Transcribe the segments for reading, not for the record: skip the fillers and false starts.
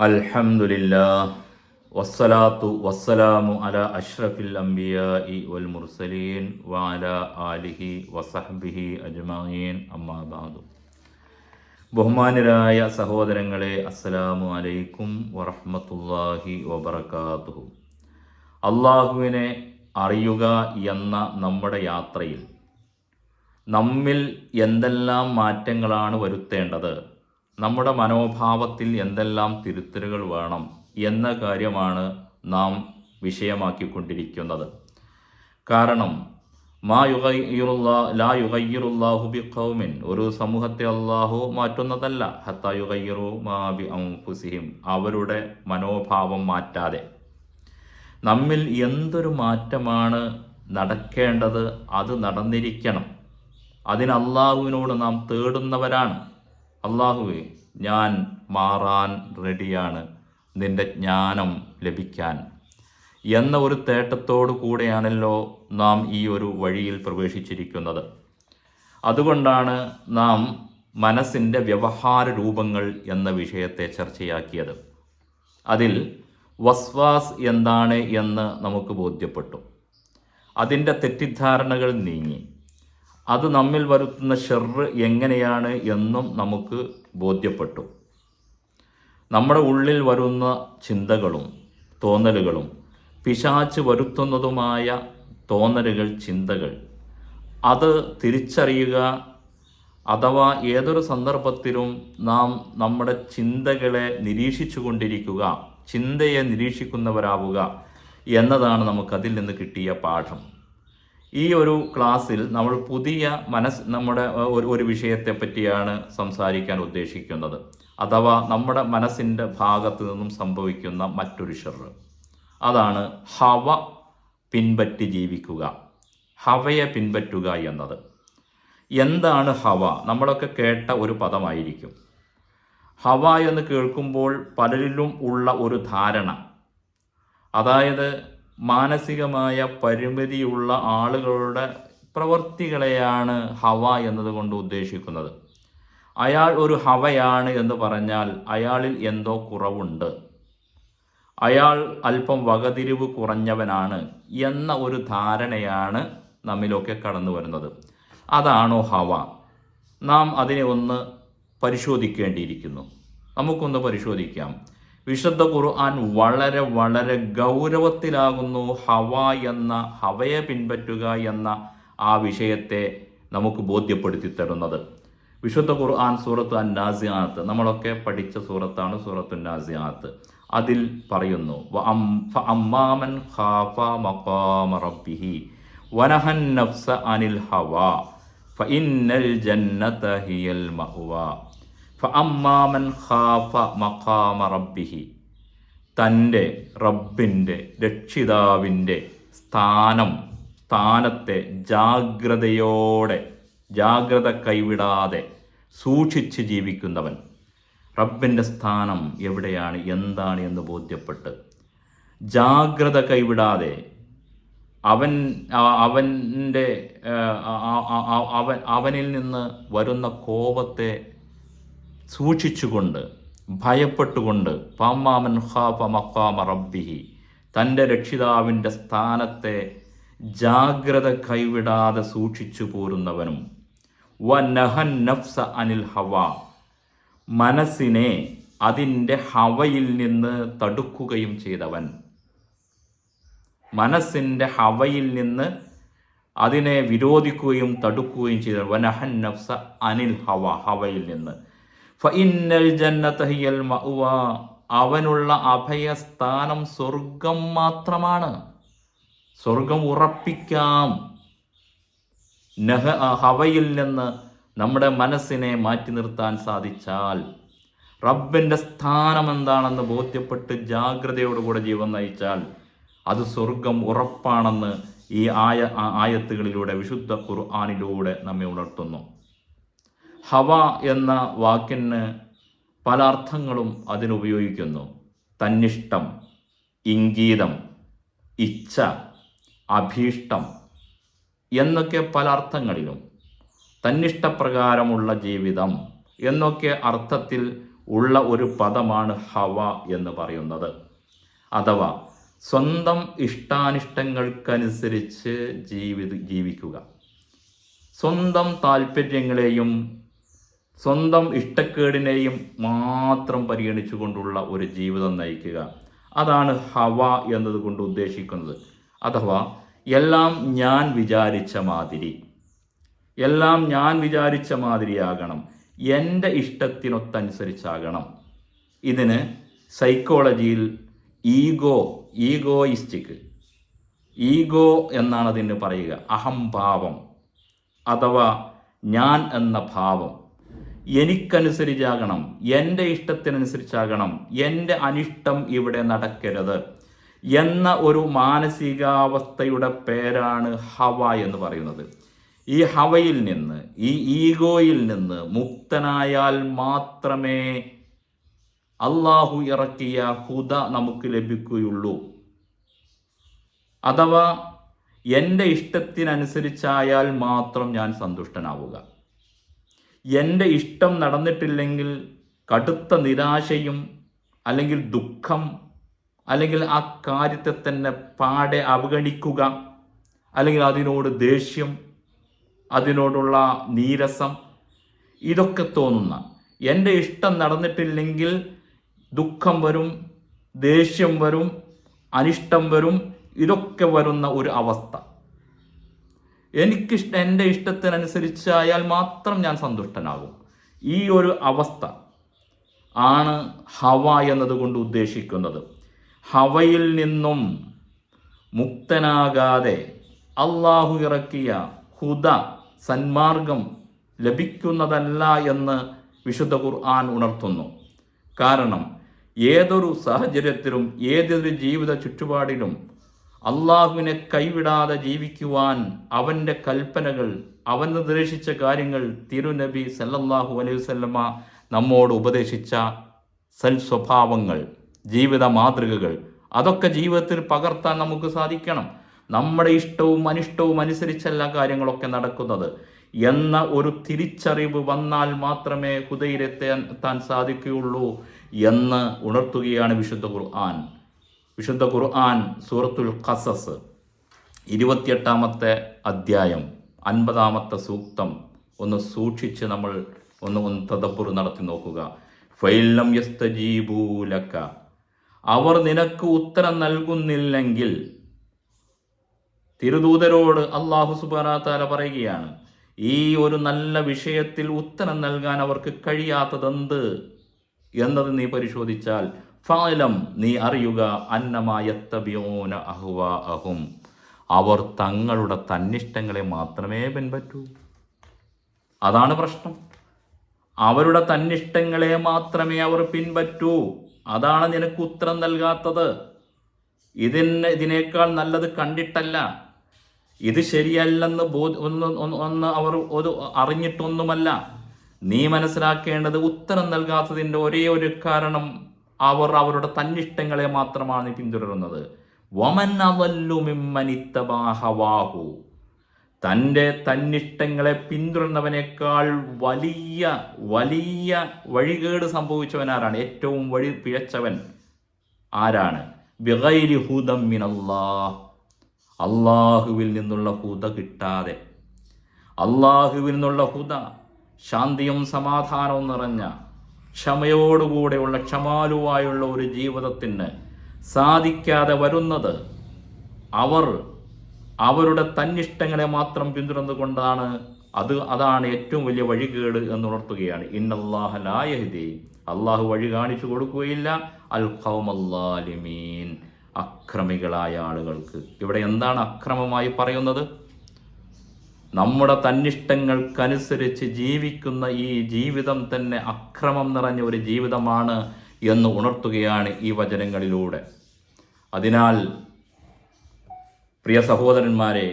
അൽഹംദുലില്ലാഹ് വസ്സലാത്തു വസ്സലാമു അലാ അഷ്റഫിൽ അംബിയാഇ വൽ മുർസലീൻ വഅലാ ആലിഹി വസഹ്ബിഹി അജ്മഈൻ അമ്മാ ബഅദു. ബഹുമാനരായ സഹോദരങ്ങളെ, അസ്സലാമു അലൈക്കും വറഹ്മത്തുള്ളാഹി വബറകാതുഹു. അള്ളാഹുവിനെ അറിയുക എന്ന നമ്മുടെ യാത്രയിൽ നമ്മിൽ എന്തെല്ലാം മാറ്റങ്ങളാണ് വരുത്തേണ്ടത്, നമ്മുടെ മനോഭാവത്തിൽ എന്തെല്ലാം തിരുത്തലുകൾ വേണം എന്ന കാര്യമാണ് നാം വിഷയമാക്കിക്കൊണ്ടിരിക്കുന്നത്. കാരണം ലാ യുഗയ്യിറുല്ലാഹു ബിഖൗമിൻ, ഒരു സമൂഹത്തെ അള്ളാഹു മാറ്റുന്നതല്ല, ഹത്താ യുഗയ്യിറു മാ ബി അൻഫുസിഹിം, അവരുടെ മനോഭാവം മാറ്റാതെ. നമ്മിൽ എന്തൊരു മാറ്റമാണ് നടക്കേണ്ടത് അത് നടന്നിരിക്കണം. അതിന് അള്ളാഹുവിനോട് നാം തേടുന്നവരാണ്. അള്ളാഹുവേ, ഞാൻ മാറാൻ റെഡിയാണ് നിന്റെ ജ്ഞാനം ലഭിക്കാൻ എന്ന ഒരു തേട്ടത്തോടു കൂടെയാണല്ലോ നാം ഈ ഒരു വഴിയിൽ പ്രവേശിച്ചിരിക്കുന്നത്. അതുകൊണ്ടാണ് നാം മനസ്സിൻ്റെ വ്യവഹാര രൂപങ്ങൾ എന്ന വിഷയത്തെ ചർച്ചയാക്കിയത്. അതിൽ വസ്വാസ് എന്താണ് എന്ന് നമുക്ക് ബോധ്യപ്പെട്ടു. അതിൻ്റെ തെറ്റിദ്ധാരണകൾ നീങ്ങി. അത് നമ്മിൽ വരുത്തുന്ന ഷർറ് എങ്ങനെയാണ് എന്നും നമുക്ക് ബോധ്യപ്പെട്ടു. നമ്മുടെ ഉള്ളിൽ വരുന്ന ചിന്തകളും തോന്നലുകളും പിശാച് വരുത്തുന്നതുമായ തോന്നലുകൾ, ചിന്തകൾ, അത് തിരിച്ചറിയുക. അഥവാ ഏതൊരു സന്ദർഭത്തിലും നാം നമ്മുടെ ചിന്തകളെ നിരീക്ഷിച്ചു കൊണ്ടിരിക്കുക, ചിന്തയെ നിരീക്ഷിക്കുന്നവരാവുക എന്നതാണ് നമുക്കതിൽ നിന്ന് കിട്ടിയ പാഠം. ഈ ഒരു ക്ലാസ്സിൽ നമ്മൾ പുതിയ നമ്മുടെ ഒരു വിഷയത്തെ പറ്റിയാണ് സംസാരിക്കാൻ ഉദ്ദേശിക്കുന്നത്. അഥവാ നമ്മുടെ മനസ്സിൻ്റെ ഭാഗത്തു നിന്നും സംഭവിക്കുന്ന മറ്റൊരു ഷർറ്. അതാണ് ഹവ പിൻപറ്റി ജീവിക്കുക, ഹവയെ പിൻപറ്റുക എന്നത്. എന്താണ് ഹവ? നമ്മളൊക്കെ കേട്ട ഒരു പദമായിരിക്കും. ഹവ എന്ന് കേൾക്കുമ്പോൾ പലരിലും ഉള്ള ഒരു ധാരണ, അതായത് മാനസികമായ പരിമിതിയുള്ള ആളുകളുടെ പ്രവൃത്തികളെയാണ് ഹവ എന്നതുകൊണ്ട് ഉദ്ദേശിക്കുന്നത്. അയാൾ ഒരു ഹവയാണ് എന്ന് പറഞ്ഞാൽ അയാളിൽ എന്തോ കുറവുണ്ട്, അയാൾ അല്പം വകതിരിവ് കുറഞ്ഞവനാണ് എന്ന ഒരു ധാരണയാണ് നമ്മിലൊക്കെ കടന്നു വരുന്നത്. അതാണോ ഹവ? നാം അതിനെ ഒന്ന് പരിശോധിക്കേണ്ടിയിരിക്കുന്നു. നമുക്കൊന്ന് പരിശോധിക്കാം. വിശുദ്ധ ഖുർആൻ വളരെ വളരെ ഗൗരവത്തിലാകുന്നു ഹവയെ പിൻപറ്റുക എന്ന ആ വിഷയത്തെ നമുക്ക് ബോധ്യപ്പെടുത്തി തരുന്നത്. വിശുദ്ധ ഖുർആൻ സൂറത്ത് അൻ-നാസിആത്ത്, നമ്മളൊക്കെ പഠിച്ച സൂറത്താണ് സൂറത്തു നാസിആത്ത്. അതിൽ പറയുന്നു, ഫഅമ്മാമൻ ഖാഫ മഖാമ റബ്ബിഹി വനഹൻ നഫ്സ അനിൽ ഹവാ ഫഇന്നൽ ജന്നത ഹിയൽ മഅ്വാ. ഫഅമ്മാമൻ ഖാഫ മഖാമ റബ്ബിഹി, തൻ്റെ റബ്ബിൻ്റെ, രക്ഷിതാവിൻ്റെ സ്ഥാനത്തെ ജാഗ്രത കൈവിടാതെ സൂക്ഷിച്ച് ജീവിക്കുന്നവൻ. റബ്ബിൻ്റെ സ്ഥാനം എവിടെയാണ്, എന്താണ് എന്ന് ബോധ്യപ്പെട്ട് ജാഗ്രത കൈവിടാതെ അവനിൽ നിന്ന് വരുന്ന കോപത്തെ സൂക്ഷിച്ചുകൊണ്ട്, ഭയപ്പെട്ടുകൊണ്ട്, ഫഅമ്മാമൻ ഖാഫ മഖാമ റബ്ബിഹി, തൻ്റെ രക്ഷിതാവിൻ്റെ സ്ഥാനത്തെ ജാഗ്രത കൈവിടാതെ സൂക്ഷിച്ചു പോരുന്നവനും, വനഹൻ നഫ്സ അനിൽ ഹവ, മനസ്സിനെ അതിൻ്റെ ഹവയിൽ നിന്ന് തടുക്കുകയും ചെയ്തവൻ. മനസ്സിൻ്റെ ഹവയിൽ നിന്ന് അതിനെ വിരോധിക്കുകയും തടുക്കുകയും ചെയ്തവൻ. വനഹൻ നഫ്സ അനിൽ ഹവ, ഹവയിൽ നിന്ന്. ഫഇന്നൽ ജന്നത ഹിയൽ മഅ്വാ, അവനുള്ള അഭയസ്ഥാനം സ്വർഗം മാത്രമാണ്. സ്വർഗം ഉറപ്പിക്കാം. ഹവയിൽ നിന്ന് നമ്മുടെ മനസ്സിനെ മാറ്റി നിർത്താൻ സാധിച്ചാൽ, റബ്ബിൻ്റെ സ്ഥാനം എന്താണെന്ന് ബോധ്യപ്പെട്ട് ജാഗ്രതയോടുകൂടെ ജീവൻ നയിച്ചാൽ അത് സ്വർഗം ഉറപ്പാണെന്ന് ഈ ആയത്തുകളിലൂടെ, വിശുദ്ധ ഖുർആനിലൂടെ നമ്മെ ഉണർത്തുന്നു. ഹവ എന്ന വാക്കിന് പല അർത്ഥങ്ങളും അതിനുപയോഗിക്കുന്നു. തന്നിഷ്ടം, ഇംഗീതം, ഇച്ഛ, അഭീഷ്ടം എന്നൊക്കെ പല അർത്ഥങ്ങളിലും, തന്നിഷ്ടപ്രകാരമുള്ള ജീവിതം എന്നൊക്കെ അർത്ഥത്തിൽ ഉള്ള ഒരു പദമാണ് ഹവ എന്ന് പറയുന്നത്. അഥവാ സ്വന്തം ഇഷ്ടാനിഷ്ടങ്ങൾക്കനുസരിച്ച് ജീവിക്കുക, സ്വന്തം താല്പര്യങ്ങളെയും സ്വന്തം ഇഷ്ടക്കേടിനെയും മാത്രം പരിഗണിച്ചുകൊണ്ടുള്ള ഒരു ജീവിതം നയിക്കുക. അതാണ് ഹവ എന്നതുകൊണ്ട് ഉദ്ദേശിക്കുന്നത്. അഥവാ എല്ലാം ഞാൻ വിചാരിച്ച മാതിരിയാകണം, എൻ്റെ ഇഷ്ടത്തിനൊത്തനുസരിച്ചാകണം. ഇതിന് സൈക്കോളജിയിൽ ഈഗോ എന്നാണ് അതിന് പറയുക. അഹംഭാവം അഥവാ ഞാൻ എന്ന ഭാവം. എനിക്കനുസരിച്ചാകണം, എൻ്റെ ഇഷ്ടത്തിനനുസരിച്ചാകണം, എൻ്റെ അനിഷ്ടം ഇവിടെ നടക്കരുത് എന്ന ഒരു മാനസികാവസ്ഥയുടെ പേരാണ് ഹവ എന്ന് പറയുന്നത്. ഈ ഹവയിൽ നിന്ന്, ഈ ഈഗോയിൽ നിന്ന് മുക്തനായാൽ മാത്രമേ അള്ളാഹു ഇറക്കിയ ഹുദ നമുക്ക് ലഭിക്കുകയുള്ളൂ. അഥവാ എൻ്റെ ഇഷ്ടത്തിനനുസരിച്ചായാൽ മാത്രം ഞാൻ സന്തുഷ്ടനാവുക. എൻ്റെ ഇഷ്ടം നടന്നിട്ടില്ലെങ്കിൽ കടുത്ത നിരാശയും അല്ലെങ്കിൽ ദുഃഖം, അല്ലെങ്കിൽ ആ കാര്യത്തെ തന്നെ പാടെ അവഗണിക്കുക, അല്ലെങ്കിൽ അതിനോട് ദേഷ്യം, അതിനോടുള്ള നീരസം, ഇതൊക്കെ തോന്നുന്ന, എൻ്റെ ഇഷ്ടം നടന്നിട്ടില്ലെങ്കിൽ ദുഃഖം വരും, ദേഷ്യം വരും, അനിഷ്ടം വരും, ഇതൊക്കെ വരുന്ന ഒരു അവസ്ഥ. എൻ്റെ ഇഷ്ടത്തിനനുസരിച്ചായാൽ മാത്രം ഞാൻ സന്തുഷ്ടനാകും. ഈ ഒരു അവസ്ഥ ആണ് ഹവ എന്നതുകൊണ്ട് ഉദ്ദേശിക്കുന്നത്. ഹവയിൽ നിന്നും മുക്തനാകാതെ അള്ളാഹു ഇറക്കിയ ഹുദ, സന്മാർഗം ലഭിക്കുന്നതല്ല എന്ന് വിശുദ്ധ ഖുർആൻ ഉണർത്തുന്നു. കാരണം ഏതൊരു സാഹചര്യത്തിലും ഏതൊരു ജീവിത ചുറ്റുപാടിലും അള്ളാഹുവിനെ കൈവിടാതെ ജീവിക്കുവാൻ അവൻ്റെ കൽപ്പനകൾ, അവൻ നിർദ്ദേശിച്ച കാര്യങ്ങൾ, തിരുനബി സല്ലല്ലാഹു അലൈഹി വസല്ലമ നമ്മോട് ഉപദേശിച്ച സൽസ്വഭാവങ്ങൾ, ജീവിത മാതൃകകൾ, അതൊക്കെ ജീവിതത്തിൽ പകർത്താൻ നമുക്ക് സാധിക്കണം. നമ്മുടെ ഇഷ്ടവും അനിഷ്ടവും അനുസരിച്ചല്ല കാര്യങ്ങളൊക്കെ നടക്കുന്നത് എന്ന ഒരു തിരിച്ചറിവ് വന്നാൽ മാത്രമേ ഹുദയിലെത്താൻ സാധിക്കുകയുള്ളൂ എന്ന് ഉണർത്തുകയാണ് വിശുദ്ധ ഖുർആൻ. വിശുദ്ധ ഖുർആൻ സൂറത്തുൽ ഖസസ് 28-ാമത്തെ അധ്യായം 50-ാമത്തെ സൂക്തം ഒന്ന് സൂക്ഷിച്ച് നമ്മൾ ഒന്ന് തദബ്ബുർ നടത്തി നോക്കുക. ഫൈലം യസ്തജീബൂ ലക, അവർ നിനക്ക് ഉത്തരം നൽകുന്നില്ലെങ്കിൽ, തിരുദൂതരോട് അല്ലാഹു സുബ്ഹാനഹു വ തആല പറയുകയാണ്, ഈ ഒരു നല്ല വിഷയത്തിൽ ഉത്തരം നൽകാൻ അവർക്ക് കഴിയാത്തതെന്ത് എന്നത് നീ പരിശോധിച്ചാൽ, ഫഅലം, നീ അറിയുക, അന്നമാ യത്തബിഊന അഹ്വാഅഹും, അവർ തങ്ങളുടെ തന്നിഷ്ടങ്ങളെ മാത്രമേ പിൻപറ്റൂ. അതാണ് പ്രശ്നം. അവരുടെ തന്നിഷ്ടങ്ങളെ മാത്രമേ അവർ പിൻപറ്റൂ. അതാണ് നിനക്ക് ഉത്തരം നൽകാത്തത്. ഇതിനേക്കാൾ നല്ലത് കണ്ടിട്ടല്ല, ഇത് ശരിയല്ലെന്ന് അവർ അറിഞ്ഞിട്ടൊന്നുമല്ല. നീ മനസ്സിലാക്കേണ്ടത്, ഉത്തരം നൽകാത്തതിൻ്റെ ഒരേ ഒരു കാരണം അവർ അവരുടെ തന്നിഷ്ടങ്ങളെ മാത്രമാണ് പിന്തുടരുന്നത്. വമൻ അദല്ലു മിമ്മൻ ഇത്തബഅ ഹവാഹു, തൻ്റെ തന്നിഷ്ടങ്ങളെ പിന്തുടരുന്നവനേക്കാൾ വലിയ വഴികേട് സംഭവിച്ചവനാരാണ്? ഏറ്റവും വഴി പിഴച്ചവൻ ആരാണ്? ബിഗൈരി ഹുദം മിനല്ലാഹ്, അള്ളാഹുവിൽ നിന്നുള്ള ഹുദ കിട്ടാതെ. അള്ളാഹുവിൽ നിന്നുള്ള ഹുദ, ശാന്തിയും സമാധാനവും നിറഞ്ഞ ക്ഷമയോടുകൂടെയുള്ള ക്ഷമാലുവായുള്ള ഒരു ജീവിതത്തിന് സാധിക്കാതെ വരുന്നത് അവർ അവരുടെ തന്നിഷ്ടങ്ങളെ മാത്രം പിന്തുടർന്നുകൊണ്ടാണ്. അതാണ് ഏറ്റവും വലിയ വഴികേട് എന്നുണർത്തുകയാണ്. ഇന്നല്ലാഹ ലാ യഹ്ദി, അള്ളാഹു വഴി കാണിച്ചു കൊടുക്കുകയില്ല അൽ ഖൗമൽ-ളാലിമീൻ, അക്രമികളായ ആളുകൾക്ക്. ഇവിടെ എന്താണ് അക്രമമായി പറയുന്നത്? നമ്മുടെ തന്നിഷ്ടങ്ങൾക്കനുസരിച്ച് ജീവിക്കുന്ന ഈ ജീവിതം തന്നെ അക്രമം നിറഞ്ഞ ഒരു ജീവിതമാണ് എന്ന് ഉണർത്തുകയാണ് ഈ വചനങ്ങളിലൂടെ. അതിനാൽ പ്രിയ സഹോദരന്മാരെ,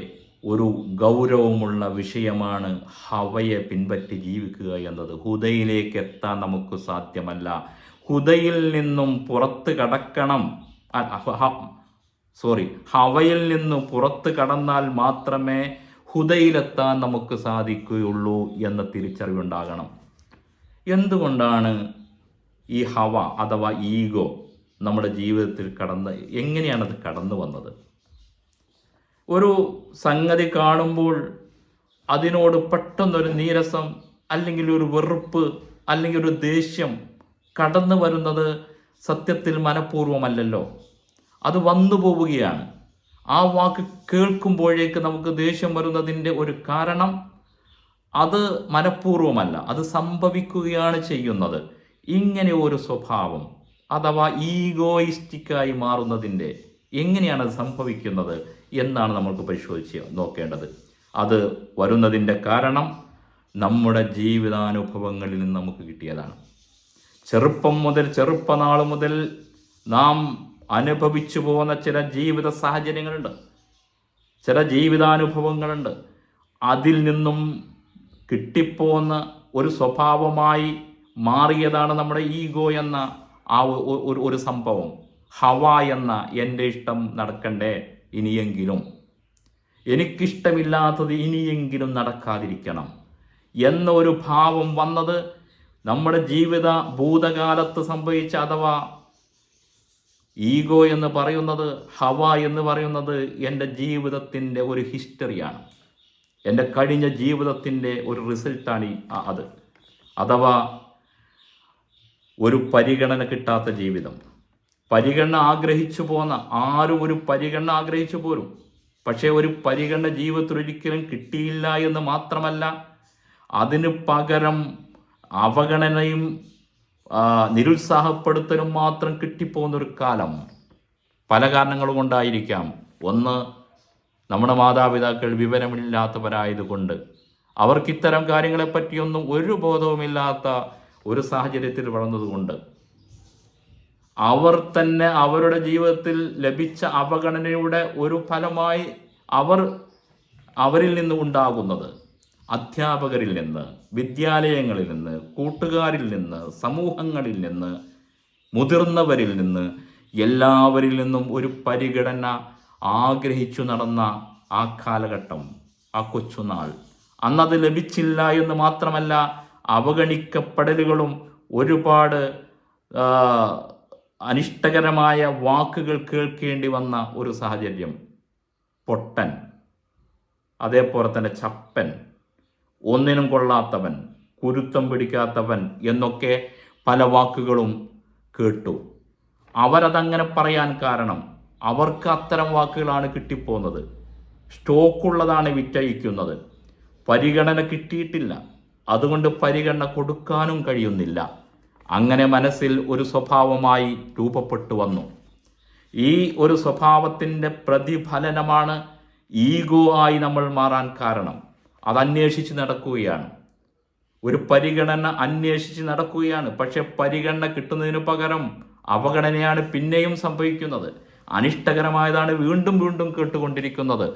ഒരു ഗൗരവമുള്ള വിഷയമാണ് ഹവയെ പിൻപറ്റി ജീവിക്കുക എന്നത്. ഹുദയിലേക്ക് എത്താൻ നമുക്ക് സാധ്യമല്ല. ഹുദയിൽ നിന്നും പുറത്ത് കടക്കണം, ഹവയിൽ നിന്നും പുറത്ത് കടന്നാൽ മാത്രമേ ഹുദയിലെത്താൻ നമുക്ക് സാധിക്കുകയുള്ളൂ എന്ന തിരിച്ചറിവുണ്ടാകണം. എന്തുകൊണ്ടാണ് ഈ ഹവ അഥവാ ഈഗോ നമ്മുടെ ജീവിതത്തിൽ എങ്ങനെയാണത് കടന്നു വന്നത്? ഒരു സംഗതി കാണുമ്പോൾ അതിനോട് പെട്ടെന്നൊരു നീരസം, അല്ലെങ്കിൽ ഒരു വെറുപ്പ്, അല്ലെങ്കിൽ ഒരു ദേഷ്യം കടന്നു വരുന്നത് സത്യത്തിൽ മനഃപൂർവ്വമല്ലല്ലോ. അത് വന്നു പോവുകയാണ്. ആ വാക്ക് കേൾക്കുമ്പോഴേക്ക് നമുക്ക് ദേഷ്യം വരുന്നതിൻ്റെ ഒരു കാരണം അത് മനഃപൂർവ്വമല്ല, അത് സംഭവിക്കുകയാണ് ചെയ്യുന്നത്. ഇങ്ങനെ ഒരു സ്വഭാവം അഥവാ ഈഗോയിസ്റ്റിക്കായി മാറുന്നതിൻ്റെ എങ്ങനെയാണ് അത് സംഭവിക്കുന്നത് എന്നാണ് നമ്മൾക്ക് പരിശോധിച്ച് നോക്കേണ്ടത്. അത് വരുന്നതിൻ്റെ കാരണം നമ്മുടെ ജീവിതാനുഭവങ്ങളിൽ നിന്ന് നമുക്ക് കിട്ടിയതാണ്. ചെറുപ്പനാൾ മുതൽ നാം അനുഭവിച്ചു പോകുന്ന ചില ജീവിത സാഹചര്യങ്ങളുണ്ട്, ചില ജീവിതാനുഭവങ്ങളുണ്ട്. അതിൽ നിന്നും കിട്ടിപ്പോകുന്ന ഒരു സ്വഭാവമായി മാറിയതാണ് നമ്മുടെ ഈഗോ എന്ന ആ ഒരു സംഭവം. ഹവ എന്ന എൻ്റെ ഇഷ്ടം നടക്കണ്ടേ, ഇനിയെങ്കിലും എനിക്കിഷ്ടമില്ലാത്തത് ഇനിയെങ്കിലും നടക്കാതിരിക്കണം എന്ന ഒരു ഭാവം വന്നത് നമ്മുടെ ഭൂതകാലത്ത് സംഭവിച്ച, അഥവാ ഈഗോ എന്ന് പറയുന്നത്, ഹവ എന്ന് പറയുന്നത് എൻ്റെ ജീവിതത്തിൻ്റെ ഒരു ഹിസ്റ്ററിയാണ്, എൻ്റെ കഴിഞ്ഞ ജീവിതത്തിൻ്റെ ഒരു റിസൾട്ടാണ് അത്. അഥവാ ഒരു പരിഗണന കിട്ടാത്ത ജീവിതം. പരിഗണന ആഗ്രഹിച്ചു പോന്ന ആരും ഒരു പരിഗണന ആഗ്രഹിച്ചു പോരും. പക്ഷേ ഒരു പരിഗണന ജീവിതത്തിൽ ഒരിക്കലും കിട്ടിയില്ല എന്ന് മാത്രമല്ല, അതിന് പകരം അവഗണനയും നിരുത്സാഹപ്പെടുത്തലും മാത്രം കിട്ടിപ്പോകുന്നൊരു കാലം പല കാരണങ്ങൾ കൊണ്ടായിരിക്കാം. ഒന്ന്, നമ്മുടെ മാതാപിതാക്കൾ വിവരമില്ലാത്തവരായതുകൊണ്ട് അവർക്കിത്തരം കാര്യങ്ങളെപ്പറ്റിയൊന്നും ഒരു ബോധവുമില്ലാത്ത ഒരു സാഹചര്യത്തിൽ വളർന്നതുകൊണ്ട് അവർ തന്നെ അവരുടെ ജീവിതത്തിൽ ലഭിച്ച അവഗണനയുടെ ഒരു ഫലമായി അവരിൽ നിന്ന് ഉണ്ടാകുന്നത് അധ്യാപകരിൽ നിന്ന്, വിദ്യാലയങ്ങളിൽ നിന്ന്, കൂട്ടുകാരിൽ നിന്ന്, സമൂഹങ്ങളിൽ നിന്ന്, മുതിർന്നവരിൽ നിന്ന്, എല്ലാവരിൽ നിന്നും ഒരു പരിഗണന ആഗ്രഹിച്ചു നടന്ന ആ കാലഘട്ടം, ആ കൊച്ചുനാൾ, അന്നത് ലഭിച്ചില്ല എന്ന് മാത്രമല്ല, അവഗണിക്കപ്പെടലുകളും ഒരുപാട് അനിഷ്ടകരമായ വാക്കുകൾ കേൾക്കേണ്ടി വന്ന ഒരു സാഹചര്യം. പൊട്ടൻ, അതേപോലെ തന്നെ ചപ്പൻ, ഒന്നിനും കൊള്ളാത്തവൻ, കുരുത്തം പിടിക്കാത്തവൻ എന്നൊക്കെ പല വാക്കുകളും കേട്ടു. അവരതങ്ങനെ പറയാൻ കാരണം അവർക്ക് അത്തരം വാക്കുകളാണ് കിട്ടിപ്പോകുന്നത്. സ്റ്റോക്കുള്ളതാണ് വിറ്റഴിക്കുന്നത്. പരിഗണന കിട്ടിയിട്ടില്ല, അതുകൊണ്ട് പരിഗണന കൊടുക്കാനും കഴിയുന്നില്ല. അങ്ങനെ മനസ്സിൽ ഒരു സ്വഭാവമായി രൂപപ്പെട്ടു വന്നു. ഈ ഒരു സ്വഭാവത്തിൻ്റെ പ്രതിഫലനമാണ് ഈഗോ ആയി നമ്മൾ മാറാൻ കാരണം. അതന്വേഷിച്ച് നടക്കുകയാണ്, ഒരു പരിഗണന അന്വേഷിച്ച് നടക്കുകയാണ്. പക്ഷെ പരിഗണന കിട്ടുന്നതിന് പകരം അവഗണനയാണ് പിന്നെയും സംഭവിക്കുന്നത്. അനിഷ്ടകരമായതാണ് വീണ്ടും വീണ്ടും കേട്ടുകൊണ്ടിരിക്കുന്നത്.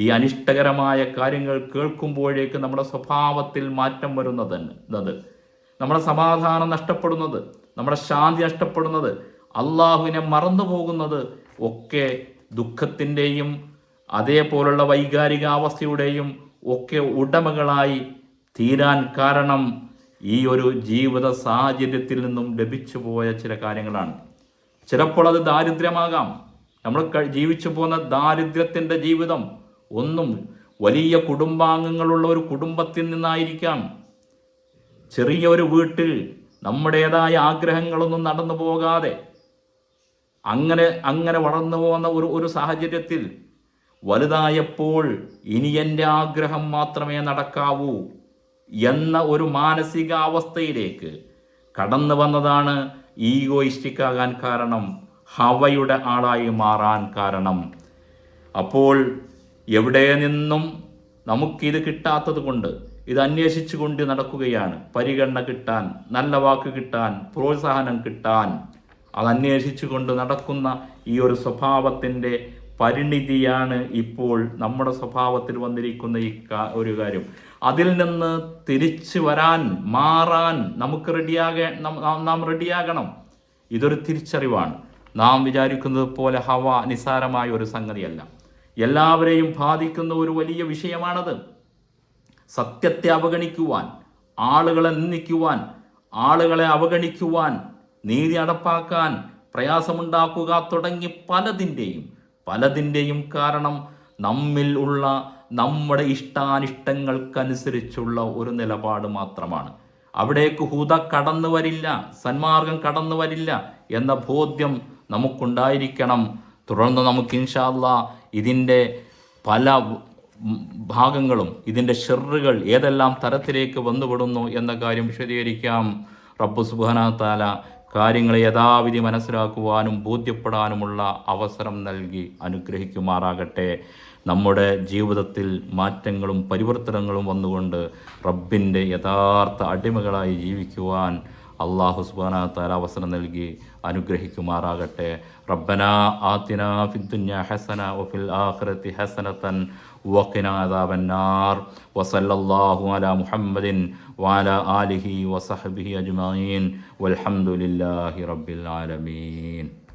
ഈ അനിഷ്ടകരമായ കാര്യങ്ങൾ കേൾക്കുമ്പോഴേക്ക് നമ്മുടെ സ്വഭാവത്തിൽ മാറ്റം വരുന്നത്, നമ്മുടെ സമാധാനം നഷ്ടപ്പെടുന്നത്, നമ്മുടെ ശാന്തി നഷ്ടപ്പെടുന്നത്, അള്ളാഹുവിനെ മറന്നു പോകുന്നത് ഒക്കെ ദുഃഖത്തിൻ്റെയും അതേപോലുള്ള വൈകാരികാവസ്ഥയുടെയും ഒക്കെ ഉടമകളായി തീരാൻ കാരണം ഈ ഒരു ജീവിത സാഹചര്യത്തിൽ നിന്നും ലഭിച്ചു പോയ ചില കാര്യങ്ങളാണ്. ചിലപ്പോൾ അത് ദാരിദ്ര്യമാകാം. നമ്മൾ ജീവിച്ചു പോകുന്ന ദാരിദ്ര്യത്തിൻ്റെ ജീവിതം ഒന്നും വലിയ കുടുംബാംഗങ്ങളുള്ള ഒരു കുടുംബത്തിൽ നിന്നായിരിക്കാം. ചെറിയ ഒരു വീട്ടിൽ നമ്മുടേതായ ആഗ്രഹങ്ങളൊന്നും നടന്നു പോകാതെ അങ്ങനെ വളർന്നു പോകുന്ന ഒരു സാഹചര്യത്തിൽ വലുതായപ്പോൾ ഇനി എൻ്റെ ആഗ്രഹം മാത്രമേ നടക്കാവൂ എന്ന ഒരു മാനസികാവസ്ഥയിലേക്ക് കടന്നു വന്നതാണ് ഈഗോയിസ്റ്റിക് ആകാൻ കാരണം, ഹവയുടെ ആളായി മാറാൻ കാരണം. അപ്പോൾ എവിടെ നിന്നും നമുക്കിത് കിട്ടാത്തത് കൊണ്ട് ഇത് അന്വേഷിച്ചു കൊണ്ട് നടക്കുകയാണ്. പരിഗണന കിട്ടാൻ, നല്ല വാക്ക് കിട്ടാൻ, പ്രോത്സാഹനം കിട്ടാൻ, അതന്വേഷിച്ചു കൊണ്ട് നടക്കുന്ന ഈ ഒരു സ്വഭാവത്തിൻ്റെ പരിണിതിയാണ് ഇപ്പോൾ നമ്മുടെ സ്വഭാവത്തിൽ വന്നിരിക്കുന്ന ഒരു കാര്യം. അതിൽ നിന്ന് തിരിച്ചു മാറാൻ നമുക്ക് നാം റെഡിയാകണം. ഇതൊരു തിരിച്ചറിവാണ്. നാം വിചാരിക്കുന്നത് പോലെ ഹവ നിസ്സാരമായ ഒരു സംഗതിയല്ല. എല്ലാവരെയും ബാധിക്കുന്ന ഒരു വലിയ വിഷയമാണത്. സത്യത്തെ അവഗണിക്കുവാൻ, ആളുകളെ നിന്ദിക്കുവാൻ, ആളുകളെ അവഗണിക്കുവാൻ നീതി നടപ്പാക്കാൻ പ്രയാസമുണ്ടാക്കുക തുടങ്ങി പലതിൻ്റെയും കാരണം നമ്മിൽ ഉള്ള നമ്മുടെ ഇഷ്ടാനിഷ്ടങ്ങൾക്കനുസരിച്ചുള്ള ഒരു നിലപാട് മാത്രമാണ്. അവിടേക്ക് ഹുദ കടന്നു വരില്ല, സന്മാർഗം കടന്നു വരില്ല എന്ന ബോധ്യം നമുക്കുണ്ടായിരിക്കണം. തുടർന്ന് നമുക്ക് ഇൻഷാ അല്ലാഹ് ഇതിൻ്റെ പല ഭാഗങ്ങളും, ഇതിൻ്റെ ഷെറുകൾ ഏതെല്ലാം തരത്തിലേക്ക് വന്നുപെടുന്നു എന്ന കാര്യം വിശദീകരിക്കാം. റബ്ബ് സുബ്ഹാനഹു തആല കാര്യങ്ങളെ യഥാവിധി മനസ്സിലാക്കുവാനും ബോധ്യപ്പെടാനുമുള്ള അവസരം നൽകി അനുഗ്രഹിക്കുമാറാകട്ടെ. നമ്മുടെ ജീവിതത്തിൽ മാറ്റങ്ങളും പരിവർത്തനങ്ങളും വന്നുകൊണ്ട് റബ്ബിൻ്റെ യഥാർത്ഥ അടിമകളായി ജീവിക്കുവാൻ അല്ലാഹു സുബ്ഹാനഹു തആല അവസരം നൽകി അനുഗ്രഹിക്കുമാറാകട്ടെ. റബ്ബനാ ആതിനാ ഫിദ്ദുനിയ ഹസന വഫിൽ ആഖിറതി ഹസനതൻ വഖിനാ അദാബന്നാർ. വസല്ലല്ലാഹു അലാ മുഹമ്മദിൻ വഅലാ ആലിഹി വസഹ്ബിഹി അജ്മഈൻ വൽഹംദുലില്ലാഹി റബ്ബിൽ ആലമീൻ.